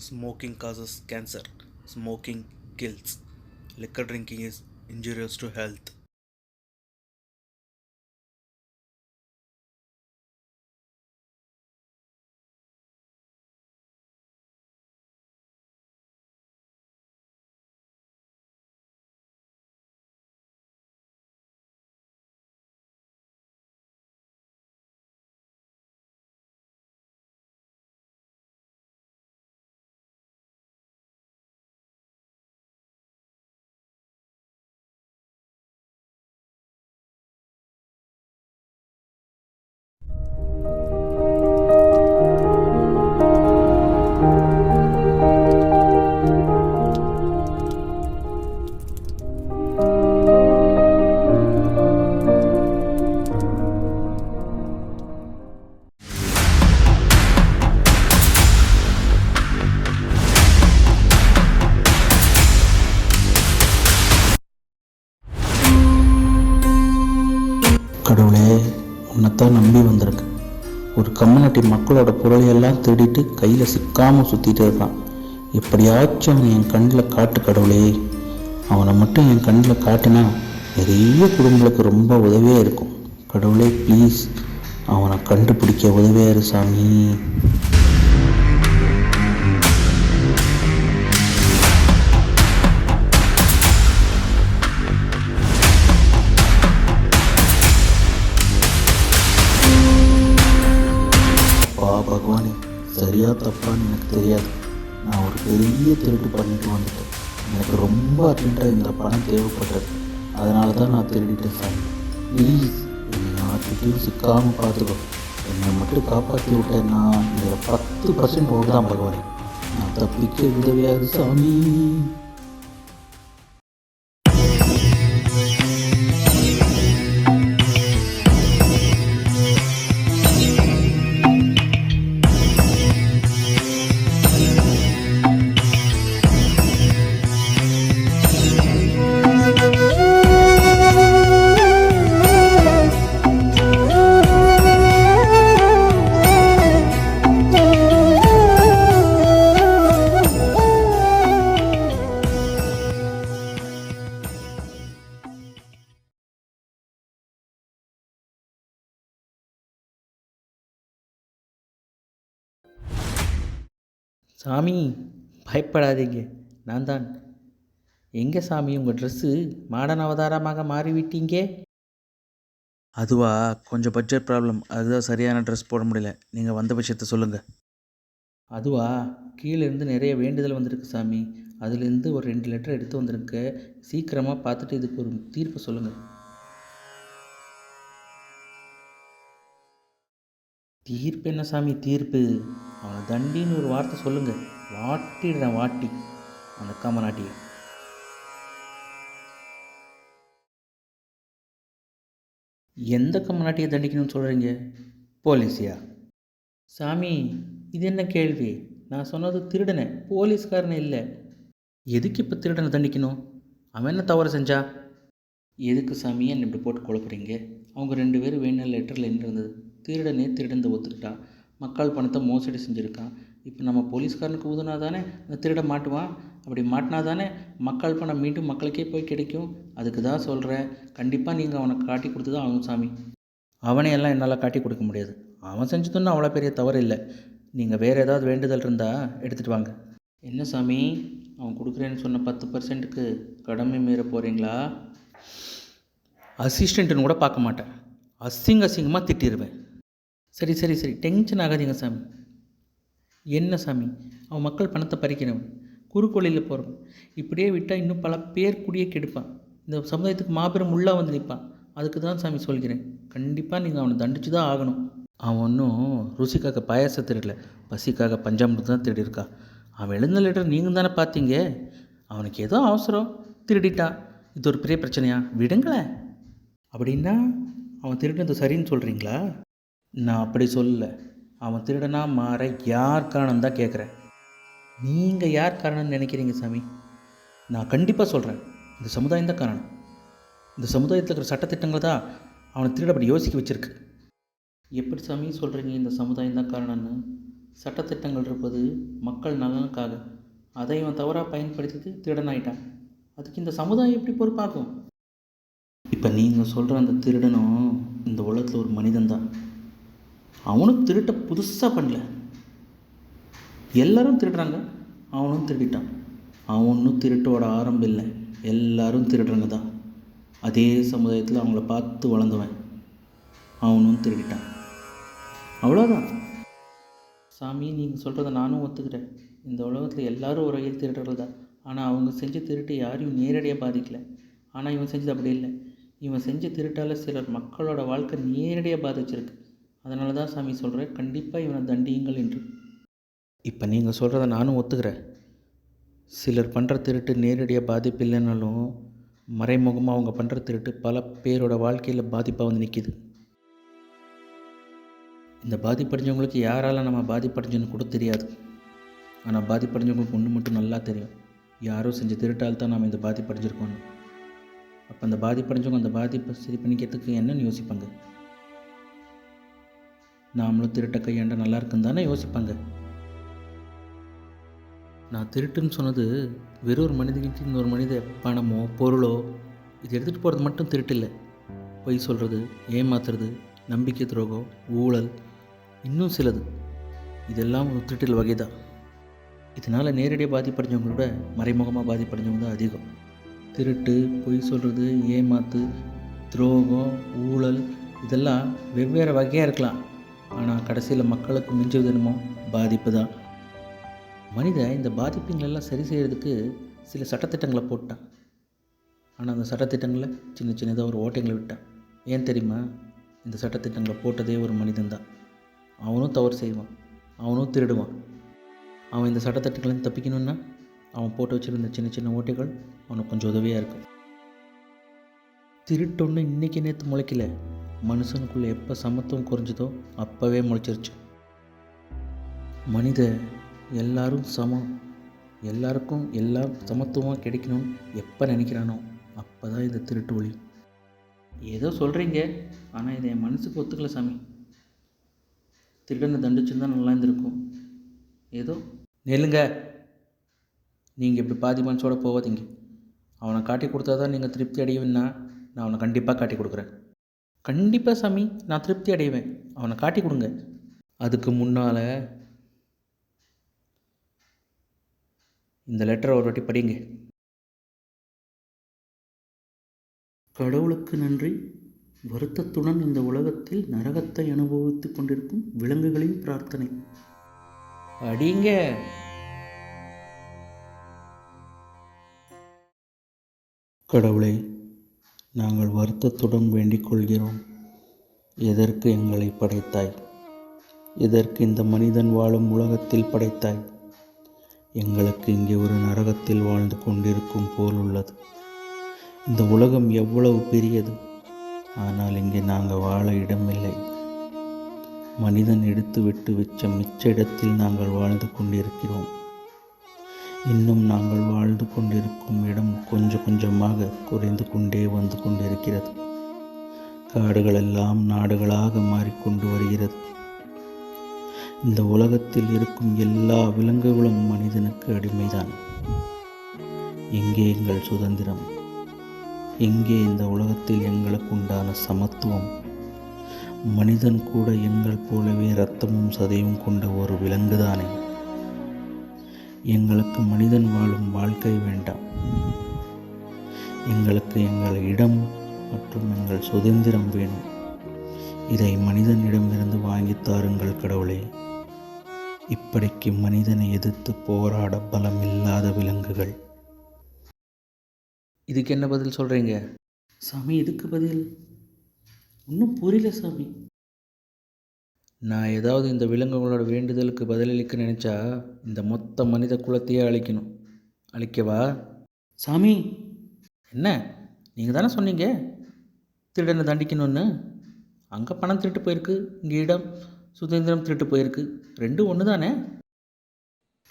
Smoking causes cancer. Smoking kills. Liquor drinking is injurious to health. கடவுளே, உன்னைத்தான் நம்பி வந்திருக்கு. ஒரு கம்யூனிட்டி மக்களோட பொருளையெல்லாம் திருடிட்டு கையில் சிக்காமல் சுற்றிட்டு இருக்கான். எப்படியாச்சும் அவனை என் கண்ணில் காட்டு கடவுளே. அவனை மட்டும் என் கண்ணில் காட்டினா நிறைய குடும்பங்களுக்கு ரொம்ப உதவியாக இருக்கும். கடவுளே ப்ளீஸ், அவனை கண்டுபிடிக்க உதவியாக இரு சாமி. பகவானே, சரியா தப்பான்னு எனக்கு தெரியாது. நான் ஒரு பெரிய திருட்டு பண்ணிட்டு வந்துட்டேன். எனக்கு ரொம்ப அர்ஜென்ட்டாக இந்த பணம் தேவைப்பட்டது. அதனால தான் நான் திருடிட்டேன் சாமி. ப்ளீஸ் என்னை யார்கிட்டையும் சிக்காமல் பார்த்துக்கோ. என்னை மட்டும் காப்பாற்றி விட்டேன்னா இதில் 10% ஓடு தான் பகவானே. நான் தப்பிக்க உதவியாது சாமி. சாமி, பயப்படாதீங்க, நான் தான். எங்கே சாமி உங்கள் ட்ரெஸ்ஸு மாடர்ன் அவதாரமாக மாறிவிட்டீங்க? அதுவா, கொஞ்சம் பட்ஜெட் ப்ராப்ளம். அதுதான் சரியான ட்ரெஸ் போட முடியல. நீங்கள் வந்த பட்சத்தை சொல்லுங்கள். அதுவா, கீழேருந்து நிறைய வேண்டுதல் வந்திருக்கு சாமி. அதுலேருந்து ஒரு 2 லெட்டர் எடுத்து வந்திருக்கு. சீக்கிரமாக பார்த்துட்டு இதுக்கு ஒரு தீர்ப்பு சொல்லுங்கள். தீர்ப்பு என்ன சாமி தீர்ப்பு? அவனை தண்டின்னு ஒரு வார்த்தை சொல்லுங்கள். வாட்டிடுறேன், வாட்டி அந்த காமநாட்டியை. எந்த கம்மநாட்டியை தண்டிக்கணும்னு சொல்கிறீங்க? போலீஸியா? சாமி, இது என்ன கேள்வி? நான் சொன்னது திருடனை, போலீஸ்காரனை இல்லை. எதுக்கு இப்போ திருடனை தண்டிக்கணும்? அவன் என்ன தவறு செஞ்சா? எதுக்கு சாமி என்ன இப்படி போட்டு குழப்புறீங்க? அவங்க 2 பேரும் வேணும் லெட்டரில் என்ன இருந்தது? திருடனே திருடந்து ஒத்துக்கிட்டான். மக்கள் பணத்தை மோசடி செஞ்சுருக்கான். இப்போ நம்ம போலீஸ்காரனுக்கு உதவினா தானே அந்த திருட மாட்டுவான். அப்படி மாட்டினா தானே மக்கள் பணம் மீண்டும் மக்களுக்கே போய் கிடைக்கும். அதுக்கு தான் சொல்கிறேன், கண்டிப்பாக நீங்கள் அவனை காட்டி கொடுத்து தான் ஆகணும் சாமி. அவனை எல்லாம் என்னால் காட்டி கொடுக்க முடியாது. அவன் செஞ்சதுன்னு அவ்வளோ பெரிய தவறு இல்லை. நீங்கள் வேறு ஏதாவது வேண்டுதல் இருந்தால் எடுத்துகிட்டு வாங்க. என்ன சாமி, அவன் கொடுக்குறேன்னு சொன்ன 10%க்கு கடமை மீற போகிறீங்களா? அசிஸ்டண்ட்டுன்னு கூட பார்க்க மாட்டேன். அசிங்கமாக திட்டிடுவேன். சரி சரி சரி, டென்ஷன் ஆகாதீங்க சாமி. என்ன சாமி, அவன் மக்கள் பணத்தை பறிக்கிறவன், குறுக்கோளில் போகிறவன். இப்படியே விட்டால் இன்னும் பல பேர் குடியே கெடுப்பான். இந்த சமுதாயத்துக்கு மாபெரும் உள்ளாக வந்து நிற்பான். அதுக்கு தான் சாமி சொல்கிறேன், கண்டிப்பாக நீங்கள் அவனை தண்டித்து தான் ஆகணும். அவன் ஒன்றும் ருசிக்காக பாயாசம் திருடல, பசிக்காக பஞ்சாமிரதம் தான் திருடியிருக்கா. அவன் எழுந்த லெட்டர் நீங்கள் தானே பார்த்தீங்க. அவனுக்கு ஏதோ அவசரம், திருடிட்டான். இது ஒரு பெரிய பிரச்சனையா? விடுங்களேன். அப்படின்னா அவன் திருடினது சரின்னு சொல்கிறீங்களா? நான் அப்படி சொல்லலை. அவன் திருடனா மாற யார் காரணம் தான் கேட்குறேன். நீங்கள் யார் காரணம்னு நினைக்கிறீங்க சாமி? நான் கண்டிப்பாக சொல்கிறேன், இந்த சமுதாயம் தான் காரணம். இந்த சமுதாயத்தில் இருக்கிற சட்டத்திட்டங்கள் தான் அவனை திருட அப்படி யோசிக்க வச்சுருக்கு. எப்படி சாமி சொல்கிறீங்க இந்த சமுதாயம் தான் காரணம்னு? சட்டத்திட்டங்கள் இருப்பது மக்கள் நலனுக்காக. அதை இவன் தவறாக பயன்படுத்திட்டு திருடனாயிட்டான். அதுக்கு இந்த சமுதாயம் எப்படி பொறுப்பாகும்? இப்போ நீங்கள் சொல்கிற அந்த திருடனும் இந்த உலகத்தில் ஒரு மனிதன்தான். அவனும் திருட்ட புதுசாக பண்ணல. எல்லாரும் திருடுறாங்க, அவனும் திருடிட்டான். அவனும் திருட்டோட ஆரம்பம் இல்லை, எல்லாரும் திருடுறங்க தான். அதே சமுதாயத்தில் அவங்கள பார்த்து வளர்ந்தவன், அவனும் திருடிட்டான். அவ்வளோதான். சாமி, நீங்கள் சொல்கிறத நானும் ஒத்துக்கிறேன். இந்த உலகத்தில் எல்லாரும் ஒரு வகையில் திருடுறது தான். ஆனால் அவங்க செஞ்ச திருட்டு யாரையும் நேரடியாக பாதிக்கலை. ஆனால் இவன் செஞ்சது அப்படி இல்லை. இவன் செஞ்ச திருட்டால் சிலர் மக்களோட வாழ்க்கை நேரடியாக பாதிச்சிருக்கு. அதனால தான் சாமி சொல்கிறேன், கண்டிப்பாக இவனை தண்டியுங்கள் என்று. இப்போ நீங்கள் சொல்கிறத நானும் ஒத்துக்கிறேன். சிலர் பண்ணுற திருட்டு நேரடியாக பாதிப்பு இல்லைனாலும் மறைமுகமாக அவங்க பண்ணுற திருட்டு பல பேரோட வாழ்க்கையில் பாதிப்பாக வந்து நிற்கிது. இந்த பாதிப்படைஞ்சவங்களுக்கு யாரால் நம்ம பாதிப்படைஞ்சோன்னு கூட தெரியாது. ஆனால் பாதிப்படைஞ்சவங்களுக்கு ஒன்று மட்டும் நல்லா தெரியும், யாரோ செஞ்ச திருட்டால் தான் நாம் இந்த பாதிப்படைஞ்சிருக்கோன்னு. அப்போ அந்த பாதிப்படைஞ்சவங்க அந்த பாதிப்பை சரி பண்ணிக்கிறதுக்கு என்னன்னு யோசிப்பாங்க? நாமளும் திருட்ட கையாண்டா நல்லா இருக்குன்னு தானே யோசிப்பாங்க. நான் திருட்டுன்னு சொன்னது வெறும் ஒரு மனிதகிட்ட இன்னொரு மனித பணமோ பொருளோ இது எடுத்துகிட்டு போகிறது மட்டும் திருட்டு இல்லை. பொய் சொல்கிறது, ஏமாத்துறது, நம்பிக்கை துரோகம், ஊழல், இன்னும் சிலது, இதெல்லாம் ஒரு திருட்டில் வகை தான். இதனால் நேரடியாக பாதிப்படைஞ்சவங்களோட மறைமுகமாக பாதிப்படைஞ்சவங்க தான் அதிகம். திருட்டு, பொய் சொல்கிறது, ஏமாத்து, துரோகம், ஊழல் இதெல்லாம் வெவ்வேறு வகையாக இருக்கலாம். ஆனால் கடைசியில் மக்களுக்கு மிஞ்சுவது என்னமோ பாதிப்பு தான். மனிதன் இந்த பாதிப்புங்களெல்லாம் சரி செய்கிறதுக்கு சில சட்டத்திட்டங்களை போட்டான். ஆனால் அந்த சட்டத்திட்டங்களை சின்ன சின்னதாக ஒரு ஓட்டைங்களை விட்டான். ஏன் தெரியுமா? இந்த சட்டத்திட்டங்களை போட்டதே ஒரு மனிதன்தான். அவனும் தவறு செய்வான், அவனும் திருடுவான். அவன் இந்த சட்டத்திட்டங்களையும் தப்பிக்கணுன்னா அவன் போட்டு வச்சுருந்த சின்ன சின்ன ஓட்டைகள் அவனுக்கு கொஞ்சம் உதவியாக இருக்கும். திருட்டொன்று இன்றைக்கி நேற்று முளைக்கல. மனுஷனுக்குள்ளே எப்போ சமத்துவம் குறைஞ்சதோ அப்போவே முளைச்சிருச்சு. மனித எல்லாரும் சமம், எல்லாருக்கும் எல்லாம் சமத்துவமாக கிடைக்கணும்னு எப்போ நினைக்கிறானோ அப்போ தான் இந்த திருட்டு ஒளி. ஏதோ சொல்கிறீங்க, ஆனால் இதை என் மனசுக்கு ஒத்துக்கல சாமி. திருடனை தண்டிச்சுருந்தா நல்லா இருந்திருக்கும். ஏதோ நெல்லுங்க, நீங்கள் இப்படி பாதி மனசோட போகாதீங்க. அவனை காட்டி கொடுத்தா தான் நீங்கள் திருப்தி அடைவேன்னா நான் அவனை கண்டிப்பாக காட்டி கொடுக்குறேன். கண்டிப்பாக சாமி, நான் திருப்தி அடைவேன். அவனை காட்டி கொடுங்க. அதுக்கு முன்னால் இந்த லெட்டரை ஒரு வாட்டி படிங்க. கடவுளுக்கு நன்றி. வருத்தத்துடன் இந்த உலகத்தில் நரகத்தை அனுபவித்துக் கொண்டிருக்கும் விலங்குகளின் பிரார்த்தனை. அடிங்க. கடவுளே, நாங்கள் வருத்தத்துடன் வேண்டிக் கொள்கிறோம். எதற்கு எங்களை படைத்தாய்? எதற்கு இந்த மனிதன் வாழும் உலகத்தில் படைத்தாய்? எங்களுக்கு இங்கே ஒரு நரகத்தில் வாழ்ந்து கொண்டிருக்கும் போல் உள்ளது. இந்த உலகம் எவ்வளவு பெரியது, ஆனால் இங்கே நாங்கள் வாழ இடமில்லை. மனிதன் எடுத்து விட்டு வச்ச மிச்ச இடத்தில் நாங்கள் வாழ்ந்து கொண்டிருக்கிறோம். இன்னும் நாங்கள் வாழ்ந்து கொண்டிருக்கும் இடம் கொஞ்சம் கொஞ்சமாக குறைந்து கொண்டே வந்து கொண்டிருக்கிறது. காடுகளெல்லாம் நாடுகளாக மாறிக்கொண்டு வருகிறது. இந்த உலகத்தில் இருக்கும் எல்லா விலங்குகளும் மனிதனுக்கு அடிமைதான். எங்கே எங்கள் சுதந்திரம்? எங்கே இந்த உலகத்தில் எங்களுக்கு உண்டான சமத்துவம்? மனிதன் கூட எங்கள் போலவே இரத்தமும் சதையும் கொண்ட ஒரு விலங்குதானே. எங்களுக்கு மனிதன் வாழும் வாழ்க்கை வேண்டாம். எங்களுக்கு எங்கள் இடம் மற்றும் எங்கள் சுதந்திரம் வேணும். இதை மனிதனிடமிருந்து வாங்கித் தாருங்கள் கடவுளே. இப்படிக்கு மனிதனை எதிர்த்து போராட பலம் இல்லாத விலங்குகள். இதுக்கு என்ன பதில் சொல்கிறீங்க சாமி? இதுக்கு பதில் இன்னும் புரியல சாமி. நான் ஏதாவது இந்த விலங்குகளோட வேண்டுதலுக்கு பதிலளிக்க நினச்சா இந்த மொத்த மனித குலத்தையே அழிக்கணும். அழிக்கவா சாமி? என்ன, நீங்கள் தானே சொன்னீங்க திருடனை தண்டிக்கணும்னு? அங்கே பணம் திருட்டு போயிருக்கு, இங்கே இடம் சுதந்திரம் திருட்டு போயிருக்கு. ரெண்டும் ஒன்று தானே?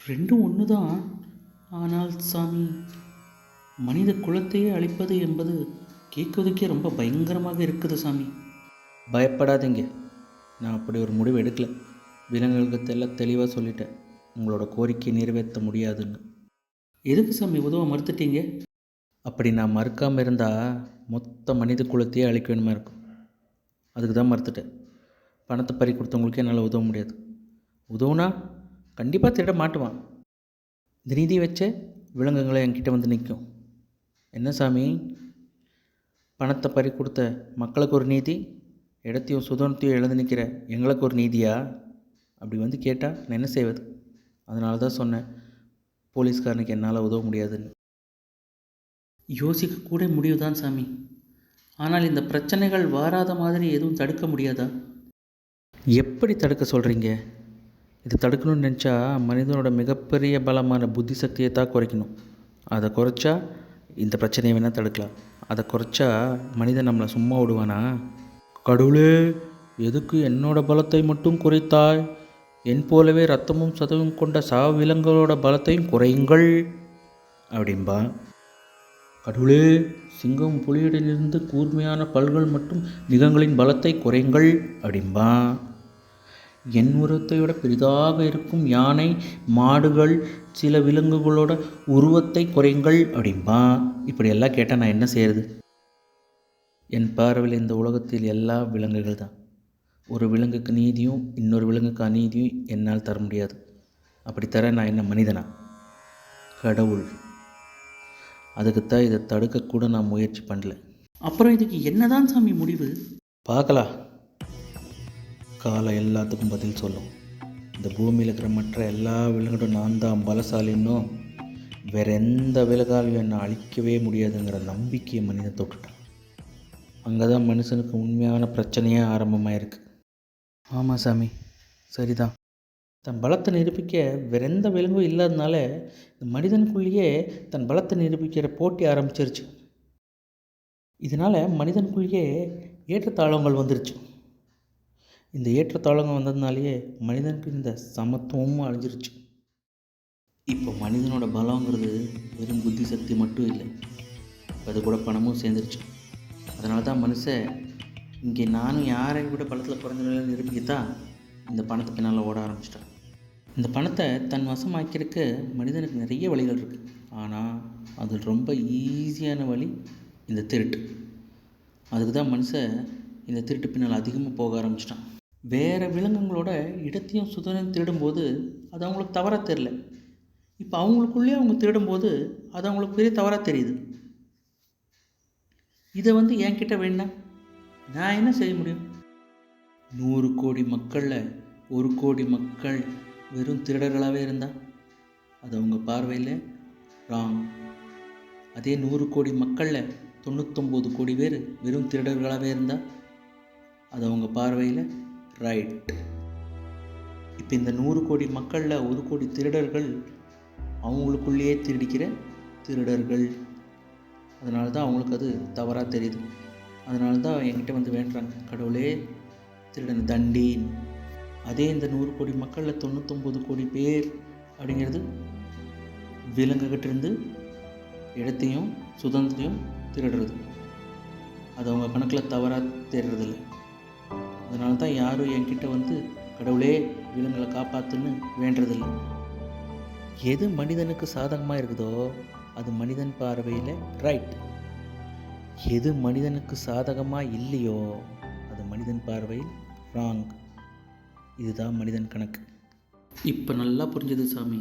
ரெண்டும் ஒன்று தான். ஆனால் சாமி, மனித குலத்தையே அழிப்பது என்பது கேட்குவதுக்கே ரொம்ப பயங்கரமாக இருக்குது சாமி. பயப்படாதீங்க, நான் அப்படி ஒரு முடிவு எடுக்கல. விலங்குகளுக்கு எல்லாம் தெளிவாக சொல்லிட்டேன், உங்களோட கோரிக்கையை நிறைவேற்ற முடியாதுன்னு. எதுக்கு சாமி உதவ மறுத்துட்டீங்க? அப்படி நான் மறுக்காமல் இருந்தால் மொத்த மனித குலத்தையே அழிக்க வேணுமா இருக்கும். அதுக்கு தான் மறுத்துட்டேன். பணத்தை பறி கொடுத்தவங்களுக்கே என்னால் உதவ முடியாது. உதவுனா கண்டிப்பாக திருட மாட்டுவான். இந்த நீதி வச்ச விலங்குகளை என்கிட்ட வந்து நிற்கும். என்ன சாமி, பணத்தை பறி கொடுத்த மக்களுக்கு ஒரு நீதி, இடத்தையும் சுதந்திரத்தையும் இழந்து நிற்கிற எங்களுக்கு ஒரு நீதியா? அப்படி வந்து கேட்டால் நான் என்ன செய்வது? அதனால தான் சொன்னேன், போலீஸ்காரனுக்கு என்னால் உதவ முடியாதுன்னு. யோசிக்க கூட முடியுதான் சாமி. ஆனால் இந்த பிரச்சனைகள் வாராத மாதிரி எதுவும் தடுக்க முடியாதா? எப்படி தடுக்க சொல்கிறீங்க? இது தடுக்கணும்னு நினச்சா மனிதனோட மிகப்பெரிய பலமான புத்தி சக்தியை தான் குறைக்கணும். அதை குறைச்சா இந்த பிரச்சனையை வேணால் தடுக்கலாம். அதை குறைச்சா மனிதன் நம்மளை சும்மா விடுவானா? கடவுளே, எதுக்கு என்னோட பலத்தை மட்டும் குறைத்தாய்? என் போலவே ரத்தமும் சதவும் கொண்ட விலங்குகளோட பலத்தையும் குறையுங்கள் அப்படின்பா. கடவுளே, சிங்கம் புலியிடலிருந்து கூர்மையான பல்கள் மற்றும் மிருகங்களின் பலத்தை குறையுங்கள் அப்படின்பா. என் உருவத்தை விட பெரிதாக இருக்கும் யானை, மாடுகள், சில விலங்குகளோட உருவத்தை குறையுங்கள் அப்படின்பா. இப்படியெல்லாம் கேட்டால் நான் என்ன செய்கிறது? என் பார்வையில் இந்த உலகத்தில் எல்லா விலங்குகள் தான். ஒரு விலங்குக்கு நீதியும் இன்னொரு விலங்குக்கு அநீதியும் என்னால் தர முடியாது. அப்படி தர நான் என்ன மனிதனா? கடவுள். அதுக்குத்தான் இதை தடுக்கக்கூட நான் முயற்சி பண்ணல. அப்புறம் இதுக்கு என்னதான் சாமி முடிவு? பார்க்கலாம். காலம் எல்லாத்துக்கும் பதில் சொல்லும். இந்த பூமியில் இருக்கிற மற்ற எல்லா விலங்குகளும் நான் தான் பலசாலின்னும் வேற எந்த விலங்காலையும் என்னை அழிக்கவே முடியாதுங்கிற நம்பிக்கையை மனிதன் தொட்டுட்டான். அங்கே தான் மனுஷனுக்கு உண்மையான பிரச்சனையே ஆரம்பமாயிருக்கு. ஆமாம் சாமி, சரிதான். தன் பலத்தை நிரூபிக்க வேற எந்த விலங்கும் இல்லாதனால இந்த மனிதனுக்குள்ளேயே தன் பலத்தை நிரூபிக்கிற போட்டி ஆரம்பிச்சிருச்சு. இதனால் மனிதனுக்குள்ளேயே ஏற்றத்தாழங்கள் வந்துருச்சு. இந்த ஏற்றத்தாழங்கள் வந்ததுனாலேயே மனிதனுக்கு இந்த சமத்துவமும் அழிஞ்சிருச்சு. இப்போ மனிதனோட பலங்கிறது வெறும் புத்தி சக்தி மட்டும் இல்லை, அது கூட பணமும் சேர்ந்துருச்சு. அதனால தான் மனுஷன் இங்கே நானும் யாரை விட பலத்தில் குறைஞ்ச நிலையில் நிரூபிக்கத்தான் இந்த பணத்தை பின்னால் ஓட ஆரம்பிச்சிட்டான். இந்த பணத்தை தன் வசமாக்கிறதுக்கு மனிதனுக்கு நிறைய வழிகள் இருக்குது. ஆனால் அதில் ரொம்ப ஈஸியான வழி இந்த திருட்டு. அதுக்கு தான் மனுஷன் இந்த திருட்டு பின்னால் அதிகமாக போக ஆரம்பிச்சிட்டான். வேறு விலங்குகளோட இடத்தையும் சுதந்திரம் திருடும்போது அது அவங்களுக்கு தவறாக தெரியல. இப்போ அவங்களுக்குள்ளேயே அவங்க திருடும்போது அது அவங்களுக்கு பெரிய தவறாக தெரியுது. இதை என்கிட்ட வேணா நான் என்ன செய்ய முடியும்? 100 கோடி மக்களில் 1 கோடி மக்கள் வெறும் திருடர்களாகவே இருந்தால் அது அவங்க பார்வையில் ராங். அதே 100 கோடி மக்களில் 99 கோடி பேர் வெறும் திருடர்களாகவே இருந்தால் அது அவங்க பார்வையில் ரைட். இப்போ இந்த 100 கோடி மக்களில் 1 கோடி திருடர்கள் அவங்களுக்குள்ளேயே திருடிக்கிற திருடர்கள். அதனால தான் அவங்களுக்கு அது தவறாக தெரியுது. அதனால தான் என்கிட்ட வேண்டுறாங்க, கடவுளே திருடனை தண்டீன். அதே இந்த 100 கோடி மக்களில் 99 கோடி பேர் அப்படிங்கிறது விலங்குகிட்டிருந்து இடத்தையும் சுதந்திரத்தையும் திருடுறது. அது அவங்க கணக்கில் தவறாக தெரிறதில்லை. அதனால தான் யாரும் என்கிட்ட கடவுளே விலங்குகளை காப்பாற்றுன்னு வேண்டுறதில்லை. எது மனிதனுக்கு சாதகமாக இருக்குதோ அது மனிதன் பார்வையில் ரைட். எது மனிதனுக்கு சாதகமாக இல்லையோ அது மனிதன் பார்வையில் ராங். இதுதான் மனிதன் கணக்கு. இப்போ நல்லா புரிஞ்சது சாமி.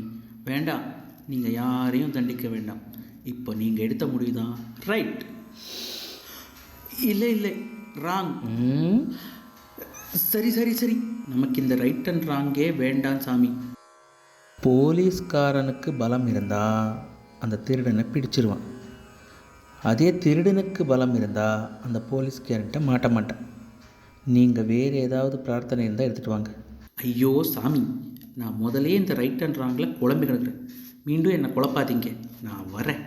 வேண்டாம், நீங்கள் யாரையும் தண்டிக்க வேண்டாம். இப்போ நீங்கள் எடுத்த முடிவு தான் ரைட். இல்லை இல்லை, ராங். சரி சரி சரி, நமக்கு இந்த ரைட் அண்ட் ராங்கே வேண்டாம் சாமி. போலீஸ்காரனுக்கு பலம் இருந்தால் அந்த திருடனை பிடிச்சிருவான். அதே திருடனுக்கு பலம் இருந்தால் அந்த போலீஸ்காரன்ட்ட மாட்ட மாட்டான். நீங்கள் வேறு ஏதாவது பிரார்த்தனை இருந்தால் எடுத்துகிட்டு வாங்க. ஐயோ சாமி, நான் முதலே இந்த ரைட் அண்ட் ராங்கில் குழம்பி கிடக்குறேன். மீண்டும் என்னை குழப்பாதீங்க, நான் வரேன்.